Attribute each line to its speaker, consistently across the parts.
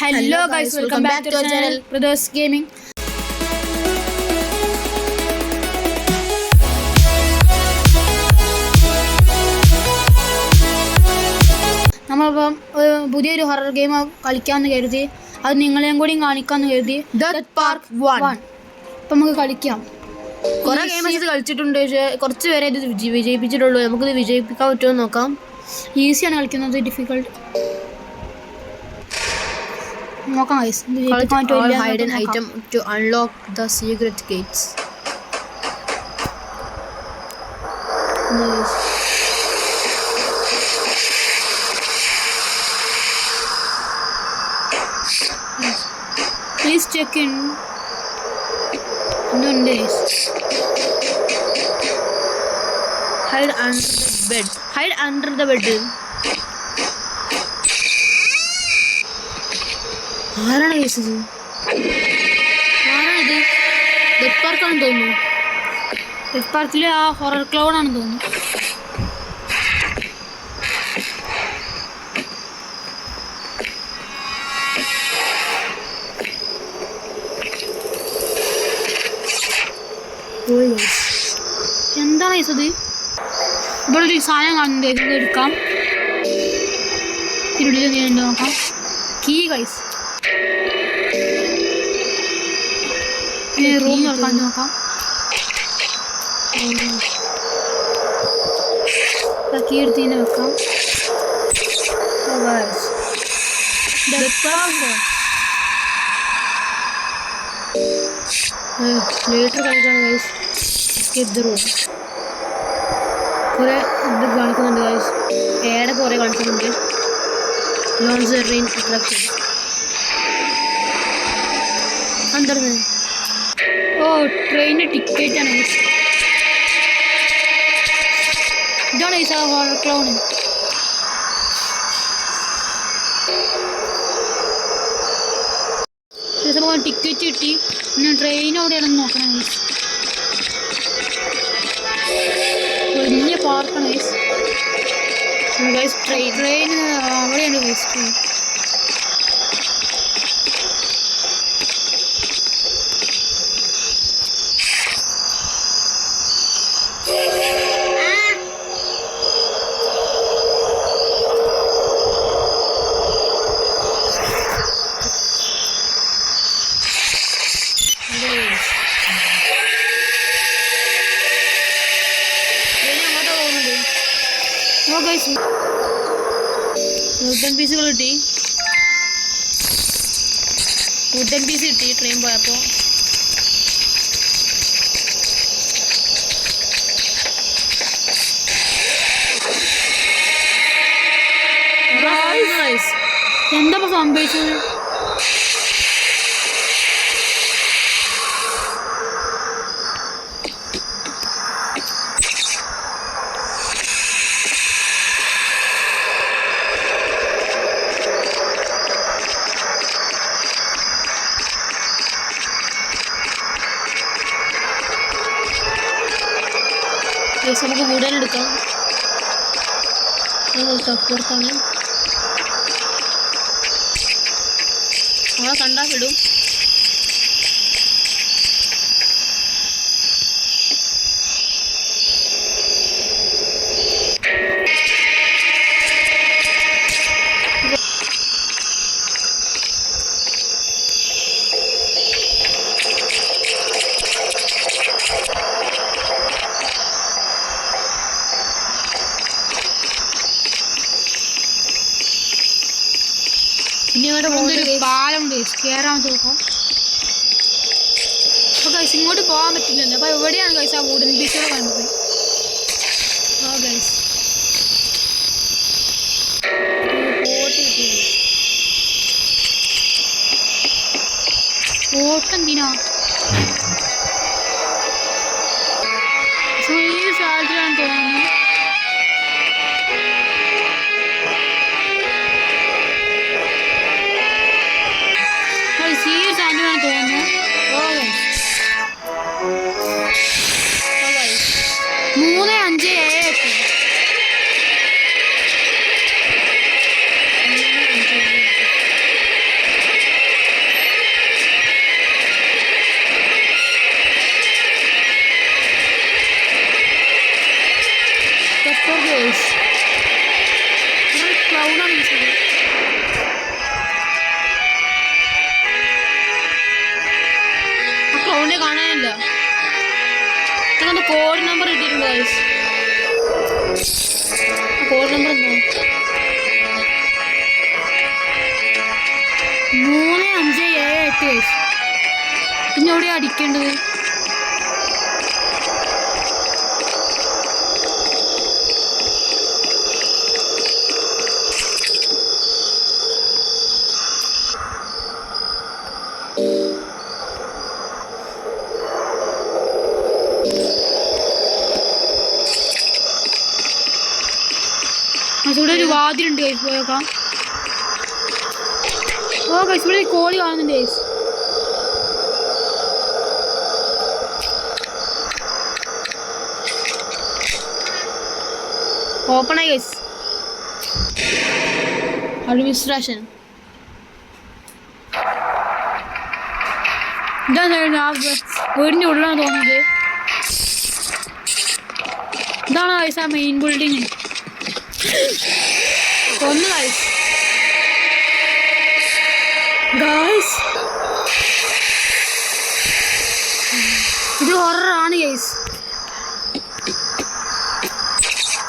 Speaker 1: Hello guys, welcome back to our channel Brothers Gaming. നമ്മളിപ്പം പുതിയൊരു horror game കളിക്കാമെന്ന് കരുതി. അത് നിങ്ങളെയും കൂടി കാണിക്കാമെന്ന് കരുതി. ഡെത്ത് പാർക്ക് 1 അപ്പം നമുക്ക് കളിക്കാം. കുറേ ഗെയിംസ് ഇത് കളിച്ചിട്ടുണ്ട്, പക്ഷേ കുറച്ച് പേരെ ഇത് വിജയിപ്പിച്ചിട്ടുള്ളൂ. നമുക്കിത് വിജയിപ്പിക്കാൻ പറ്റുമോ നോക്കാം. ഈസിയാണ് കളിക്കുന്നത്, ഡിഫിക്കൽട്ട് നോക്കാം guys.
Speaker 2: Hide an item to unlock the secret gates.
Speaker 1: Please check in.
Speaker 2: Hide under the bed.
Speaker 1: Hide under the bed.
Speaker 2: ആരാണ് കേസത്?
Speaker 1: ആരാണിത്? ഡെത്ത് പാർക്കാണെന്ന് തോന്നുന്നു. ഡെത്ത് പാർക്കിൽ ആ ഹൊറർ ക്ലൗൺ ആണെന്ന് തോന്നുന്നു. എന്താണ് കേസത്? ഇവിടെ ഒരു സാധനം കാണുന്നുണ്ട്, എടുക്കാം. ഇതിനുള്ളിൽ എന്തെങ്കിലും നോക്കാം. Key guys. റൂം തുറക്കാൻ നോക്കാം. കീ എടുത്ത് തന്നെ വെക്കാം.
Speaker 2: Later കളിക്കാണ് guys. റൂം കുറേ ഇത് കാണിക്കുന്നുണ്ട് ഗൈസ്. ഏടെ കുറേ കാണിക്കുന്നുണ്ട്. ലോഞ്ച് ട്രെയിൻ അട്രാക്ഷൻ എന്താണ്?
Speaker 1: ഓ, ട്രെയിനിൻ്റെ ടിക്കറ്റാണ് ഗൈസ്. ഇതാണ് ഗൈസ് ആ ഹൊറർ ക്ലൗൺ. ടിക്കറ്റ് കിട്ടി. പിന്നെ ട്രെയിൻ എവിടെയാണെന്ന് നോക്കണം ഗൈസ്. വലിയ പാർക്കാണ് ഗൈസ്. ഗൈസ് ട്രെയിൻ അവിടെയാണ് ഗൈസ്. ട്രെയിൻ വുഡൻ പീസുകൾ കിട്ടി. വുഡൻ പീസ് കിട്ടി ട്രെയിൻ പോയപ്പോൾ. എന്താ സംഭവിച്ചത്? നമുക്ക് വുഡൻ എടുക്കാം. അപ്പുറത്താണ്. നമ്മളെ കണ്ടാൽ വിടും. ഒരു പാലമുണ്ട് കയറാൻ നോക്കാം. അപ്പോൾ ഗൈസ് ഇങ്ങോട്ട് പോകാൻ പറ്റില്ലല്ലോ. അപ്പോൾ എവിടെയാണ് ഗൈസ് ആ വുഡൻ പീസുകൾ കണ്ടത്? ആ ഗൈസ് ഫോട്ടോ എന്തിനാ? ഈ സാഹചര്യമാണ് തോന്നുന്നു. തോന്നുന്നു 3-5-7.
Speaker 2: ഗൈസ്. കോഡ് നമ്പർ എന്താ?
Speaker 1: 3578 ഗൈസ്. പിന്നെ എവിടെയാ അടിക്കേണ്ടത്? ഇവിടെ ഒരു വാതിലുണ്ട് ഗൈസ്, പോയേക്കാം. ഓ ഗൈസ്, ഇവിടെ ഒരു കോഴി കാണുന്നുണ്ട് ഗൈസ്.
Speaker 2: ഓപ്പൺ ആയി ഗൈസ്. അഡ്മിനിസ്ട്രേഷൻ.
Speaker 1: ഇതാണ് വീടിൻ്റെ ഉള്ളിലാണ് തോന്നുന്നത്. ഇതാണ് ഗൈസ് ആ മെയിൻ ബിൽഡിങ്.
Speaker 2: ഒന്ന് ഗൈസ്.
Speaker 1: ഗൈസ് ഇത് ഹൊററാണ് ഗൈസ്.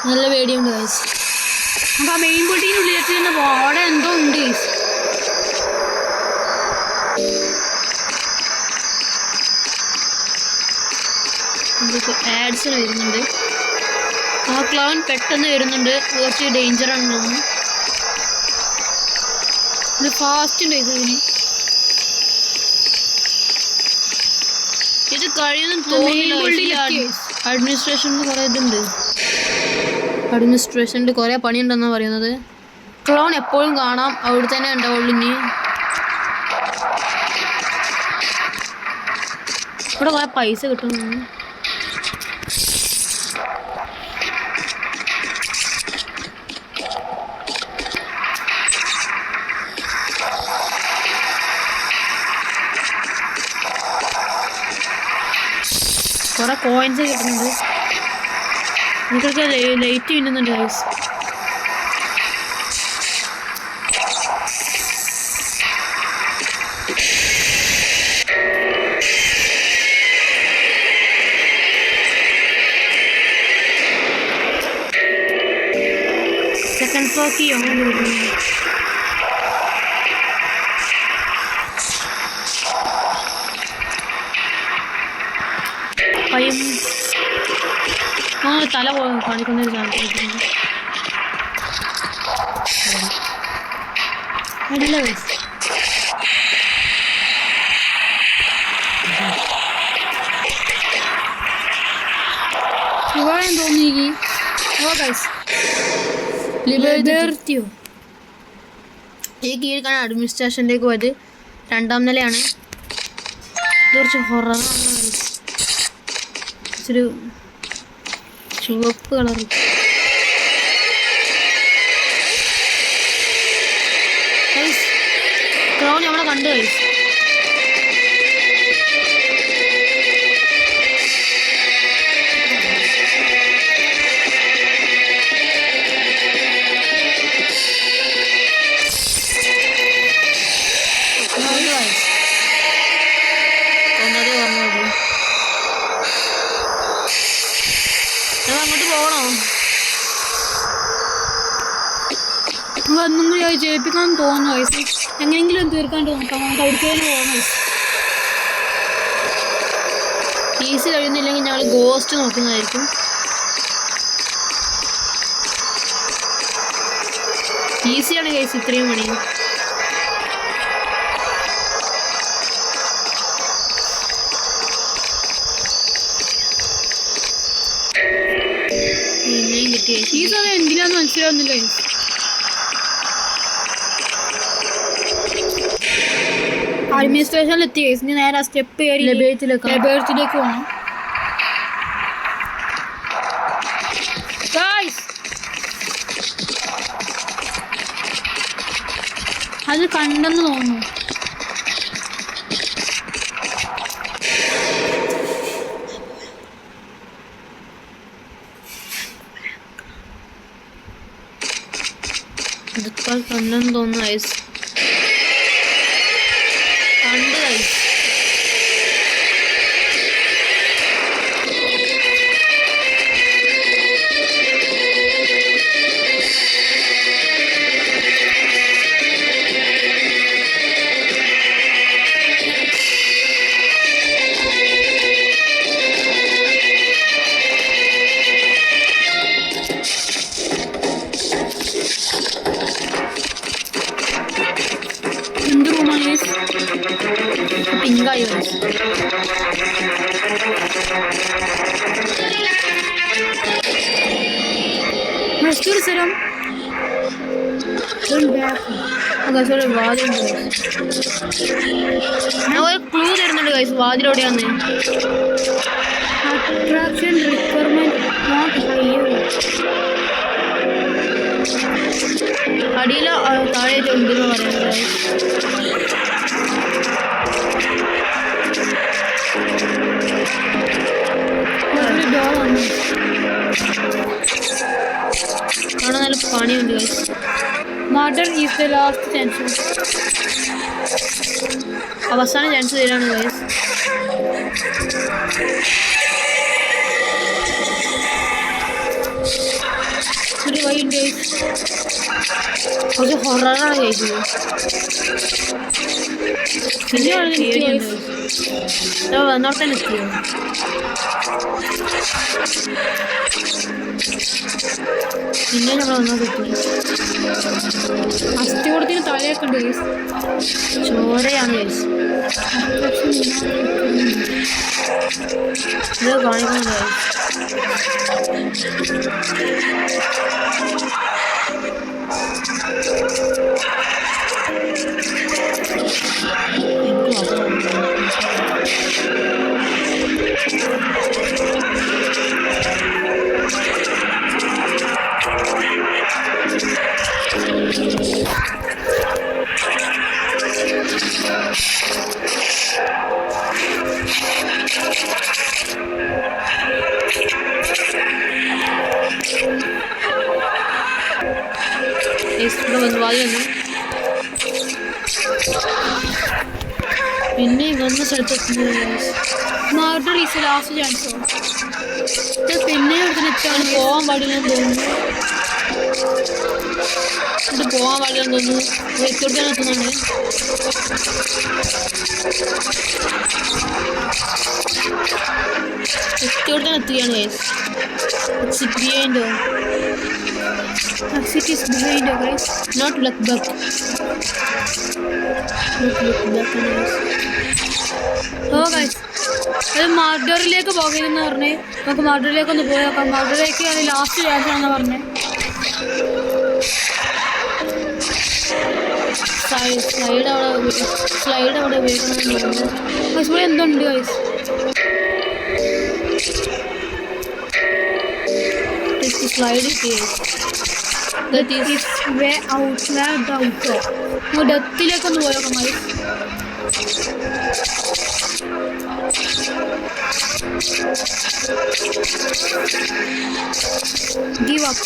Speaker 2: നല്ല പേടിയുണ്ട് ഗൈസ്.
Speaker 1: നമുക്ക് ആ മെയിൻ ബിൽഡിങ്ങിനുള്ളിലേക്ക് തന്നെ പോകാം. അവിടെ എന്തോ ഉണ്ട് ഗൈസ്.
Speaker 2: ആഡ്സ് വരുന്നുണ്ട്. ആ ക്ലൗൺ പെട്ടെന്ന് വരുന്നുണ്ട്. കുറച്ച് ഡേഞ്ചറാണ് തോന്നുന്നു.
Speaker 1: ഇത് ഫാസ്റ്റ് ഉണ്ട് ഇതിന്.
Speaker 2: ഇത് കഴിയുമെന്ന് തോന്നില്ല. അഡ്മിനിസ്ട്രേഷനിൽ കുറേ ഇതുണ്ട്. അഡ്മിനിസ്ട്രേഷനിൽ കുറേ പണിയുണ്ടെന്നാണ് പറയുന്നത്. ക്ലോൺ എപ്പോഴും കാണാം, അവിടെ തന്നെ ഉണ്ടാവുള്ളൂ. ഇനി ഇവിടെ കുറേ പൈസ കിട്ടുന്നു. കുറെ കോയിൻസ് കിട്ടുന്നുണ്ട്. എനിക്കൊക്കെ ലൈറ്റ് കിട്ടുന്നുണ്ട് ഗൈസ്.
Speaker 1: സെക്കൻഡ് ഫ്ലോക്കി അങ്ങനെ കിട്ടുന്നു.
Speaker 2: തല കാണിക്കുന്നൊരു സാധനം.
Speaker 1: അല്ല ഗൈസ്, ഇവിടെ തോന്നി. ഓ ഗൈസ്, ലിബർട്ടിയോ
Speaker 2: ഈ കീഴിലാണ് അഡ്മിനിസ്ട്രേഷനിലേക്ക് പോയത്. 2ാം നിലയാണ്. ഇത് കുറച്ച് ഹൊററാണ്. ഒരു ചുവപ്പ് കളർ. ക്രൗൺ നമ്മളെ കണ്ടു ഗൈസ്. അങ്ങോട്ട് പോകണോ?
Speaker 1: ഒന്നും കൂടി ജയിപ്പിക്കാൻ തോന്നുന്നു വയസ്സ്. എങ്ങനെയെങ്കിലും തീർക്കാൻ നോക്കാം. നമുക്ക് അവിടേക്ക് പോകണം വയസ്സ്.
Speaker 2: ഈസി കഴിയുന്നില്ലെങ്കിൽ ഞങ്ങൾ ഗോസ്റ്റ് നോക്കുന്നതായിരിക്കും. ഈസിയാണ് കേസ് ഇത്രയും പണി. പിന്നെയും കിട്ടിയ
Speaker 1: ഈ സമയം എന്തിനാന്ന് മനസ്സിലാവുന്നില്ല. അഡ്മിനിസ്ട്രേഷനിൽ എത്തി കേസ്. ഇനി നേരെ ആ സ്റ്റെപ്പ് കയറി ലബേഴ്സിലേക്ക് പോകണം. അത് കണ്ടെന്ന് തോന്നുന്നു.
Speaker 2: ഇതൊക്കെ കണ്ടെന്ന് തോന്നുന്നു ഐസ്. കണ്ട് ഐസ്. പിങ്കായി ഗൈസ്.
Speaker 1: മറ്റൊരു സ്ഥലം
Speaker 2: വാതിലുണ്ട്. ഒരു ക്ലൂ തരുന്നുണ്ട് ഗൈസ്, വാതിലെവിടെയാന്ന്.
Speaker 1: Attraction requirement not higher.
Speaker 2: അടിയിൽ താഴെ ഉണ്ടെന്ന് പറയുന്നത് ഗൈസ്.
Speaker 1: ഒരു ഡോർ വന്നു.
Speaker 2: കാണാൻ നല്ല പണിയുണ്ട് guys.
Speaker 1: Murder is the last chance.
Speaker 2: അവസാന ചാൻസ് തരാണ് ഗൈസ്.
Speaker 1: ഒരു വഴിയുണ്ട് ഗൈസ്.
Speaker 2: കുറച്ച് ഹൊററാണ് ഗൈസ്.
Speaker 1: പിന്നെ
Speaker 2: പേടിയുണ്ട്. വന്നോട്ടെ എത്തിയോ? പിന്നെ നമ്മൾ വന്നോട്ട് എത്തി.
Speaker 1: അസ്ഥികൂടത്തിന് തലയൊക്കെ ഉണ്ട് ഗൈസ്.
Speaker 2: ചോരയാണ് ഗൈസ്. ഇത് കാണിക്കുന്നുണ്ട് ഗൈസ്. ഇവിടെ വന്നു വാതി വന്നു. പിന്നെ വന്ന സ്ഥലത്ത് എത്തുന്നത് guys.
Speaker 1: Murder is the last chance. പിന്നെ ഇവിടെ എത്താണ്
Speaker 2: പോകാൻ പാടില്ലെന്ന് തോന്നുന്നു. ഇത് പോകാൻ പാടില്ലെന്ന് തോന്നുന്നു. എത്തിയോട്ടാണ് എത്തുന്നുണ്ട്. എത്തിയോട്ടാണ് എത്തുകയാണ് guys. Exit behind.
Speaker 1: Exit is behind you guys.
Speaker 2: Not look back. Not look back guys.
Speaker 1: Oh guys, അത് മർഡറിലേക്ക് പോകരുതെന്ന് പറഞ്ഞേ. നമുക്ക് മർഡറിലേക്ക് ഒന്ന് പോയി നോക്കാം. മർഡറിലേക്ക് അത് ലാസ്റ്റ് ചാൻസ് ആണെന്ന് പറഞ്ഞേ.
Speaker 2: സ്ലൈഡ് അവിടെ ഉപയോഗിക്കണമെന്ന് തോന്നുന്നു.
Speaker 1: ഗൈസ് ഇവിടെ എന്തുണ്ട് guys?
Speaker 2: Slide
Speaker 1: That is way out there the outro. നമുക്ക് ഡെത്തിലേക്ക് ഒന്ന് പോയി നോക്കാം ഗൈസ്. Give up.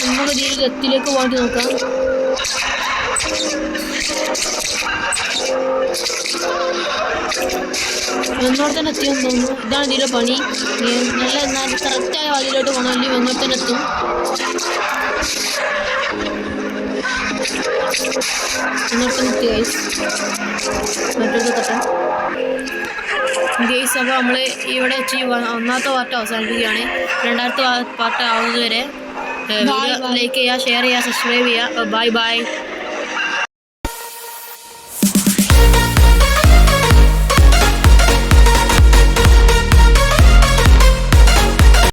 Speaker 2: നമുക്ക് ഇതിൽ ഡെത്തിലേക്ക് പോയിട്ട് നോക്കാം. വെന്നോട് തന്നെ എത്തിയെന്ന് തോന്നുന്നു. ഇതാണ് ഇതിലെ പണി. നല്ല കറക്റ്റായ വഴിയിലോട്ട് പോകണം, അല്ലെങ്കിൽ വെന്നോട് തന്നെ എത്തും. വെന്നോട് തന്നെ എത്തി ഗൈസ്. മറ്റൊരു കഥ ഗൈസ്. അപ്പോൾ നമ്മൾ ഇവിടെ വെച്ച് ഒന്നാമത്തെ പാർട്ട് അവസാനിപ്പിക്കുകയാണ്. രണ്ടാമത്തെ പാർട്ട് ആവുന്നത് വരെ വീഡിയോ ലൈക്ക് ചെയ്യുക, ഷെയർ ചെയ്യുക, സബ്സ്ക്രൈബ് ചെയ്യുക. Bye bye.